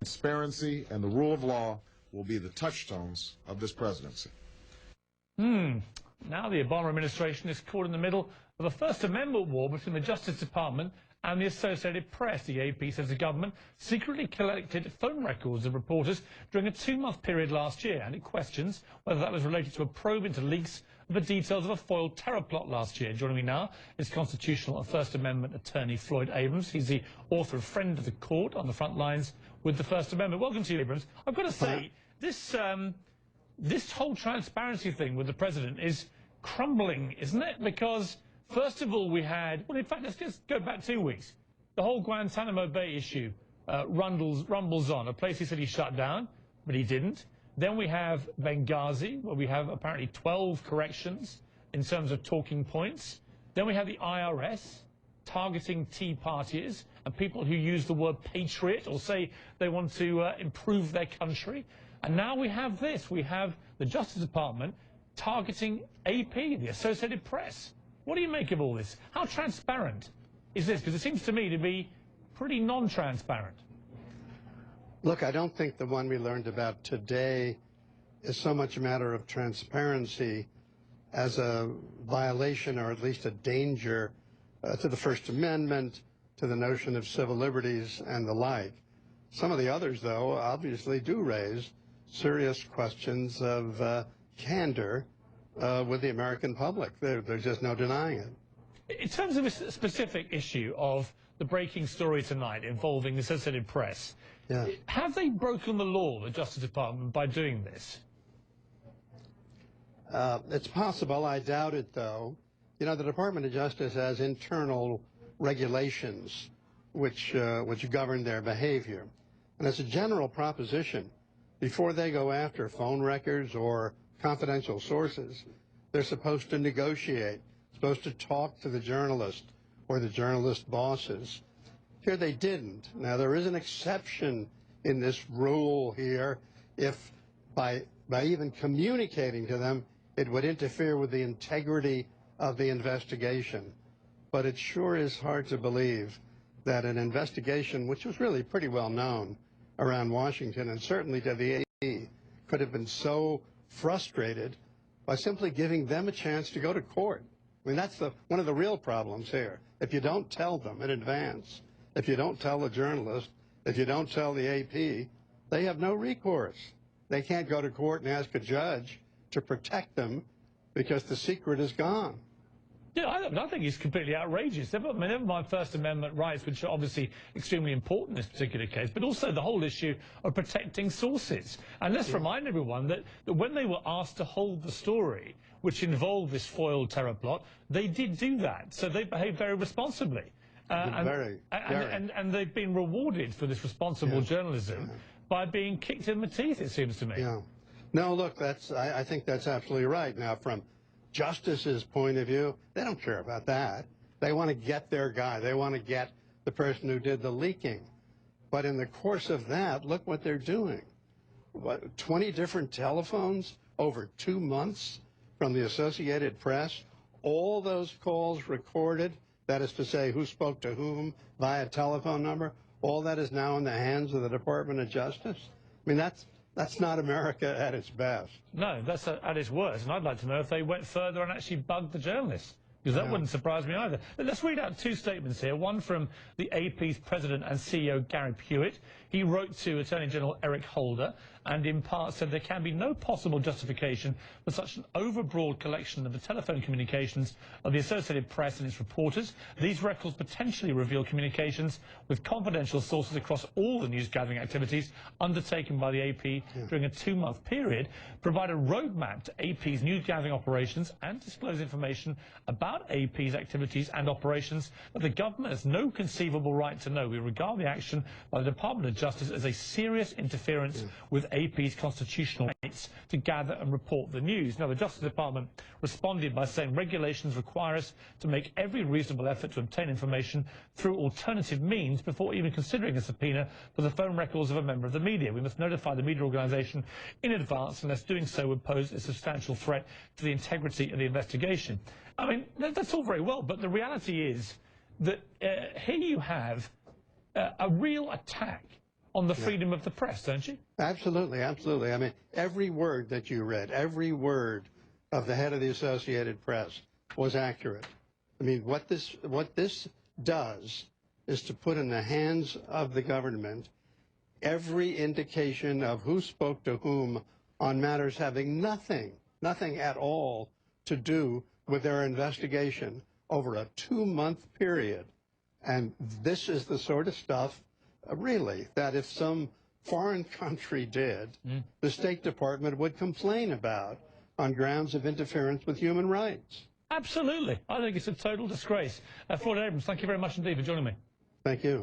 Transparency and the rule of law will be the touchstones of this presidency. Now the Obama administration is caught in the middle of a First Amendment war between the Justice Department and the Associated Press. The AP says the government secretly collected phone records of reporters during a 2-month period last year, and it questions whether that was related to a probe into leaks of the details of a foiled terror plot last year. Joining me now is constitutional and First Amendment attorney Floyd Abrams. He's the author of Friend of the Court, on the front lines with the First Amendment. Welcome to you, Abrams. I've got to say, this whole transparency thing with the president is crumbling, isn't it? Because first of all, we had, well, in fact, let's just go back 2 weeks. The whole Guantanamo Bay issue rumbles on, a place he said he shut down, but he didn't. Then we have Benghazi, where we have apparently 12 corrections in terms of talking points. Then we have the IRS targeting Tea Partiers and people who use the word patriot or say they want to improve their country. And now we have this. We have the Justice Department targeting AP, the Associated Press. What do you make of all this? How transparent is this? Because it seems to me to be pretty non-transparent. Look, I don't think the one we learned about today is so much a matter of transparency as a violation or at least a danger to the First Amendment, to the notion of civil liberties and the like. Some of the others, though, obviously do raise serious questions of candor with the American public. There's just no denying it. In terms of a specific issue of the breaking story tonight involving the Associated Press, have they broken the law, the Justice Department, by doing this? It's possible. I doubt it, though. You know, the Department of Justice has internal regulations which govern their behavior. And as a general proposition, before they go after phone records or confidential sources, they're supposed to negotiate, supposed to talk to the journalist or the journalist bosses. Here they didn't. Now, there is an exception in this rule here if by even communicating to them, it would interfere with the integrity of the investigation. But it sure is hard to believe that an investigation, which was really pretty well known around Washington and certainly to the AP, could have been so frustrated by simply giving them a chance to go to court. I mean, that's one of the real problems here. If you don't tell them in advance, if you don't tell the journalist, if you don't tell the AP, they have no recourse. They can't go to court and ask a judge to protect them because the secret is gone. Yeah, I think it's completely outrageous. Never mind First Amendment rights, which are obviously extremely important in this particular case, but also the whole issue of protecting sources. And let's remind everyone that when they were asked to hold the story, which involved this foiled terror plot, they did do that. So they behaved very responsibly. And they've been rewarded for this responsible journalism by being kicked in the teeth, it seems to me. Yeah. No, look, I think that's absolutely right. Now, from Justice's point of view, they don't care about that. They want to get their guy. They want to get the person who did the leaking. But in the course of that, look what they're doing. What, 20 different telephones over 2 months from the Associated Press, all those calls recorded, that is to say, who spoke to whom via telephone number, all that is now in the hands of the Department of Justice. I mean, that's not America at its best. No, that's at its worst. And I'd like to know if they went further and actually bugged the journalists, because that wouldn't surprise me either. But let's read out 2 statements here. One from the AP's president and CEO, Gary Hewitt. He wrote to Attorney General Eric Holder and in part said there can be no possible justification for such an overbroad collection of the telephone communications of the Associated Press and its reporters. These records potentially reveal communications with confidential sources across all the news-gathering activities undertaken by the AP during a 2-month period, provide a roadmap to AP's news-gathering operations, and disclose information about AP's activities and operations that the government has no conceivable right to know. We regard the action by the Department of Justice as a serious interference with AP's constitutional rights to gather and report the news. Now, the Justice Department responded by saying regulations require us to make every reasonable effort to obtain information through alternative means before even considering a subpoena for the phone records of a member of the media. We must notify the media organisation in advance unless doing so would pose a substantial threat to the integrity of the investigation. I mean, that's all very well, but the reality is that here you have a real attack on the freedom of the press, don't you? Absolutely, absolutely. I mean, every word that you read, every word of the head of the Associated Press was accurate. I mean, what this does is to put in the hands of the government every indication of who spoke to whom on matters having nothing at all to do with their investigation over a 2-month period. And this is the sort of stuff, really, that if some foreign country did, the State Department would complain about on grounds of interference with human rights. Absolutely. I think it's a total disgrace. Ford Abrams, thank you very much indeed for joining me. Thank you.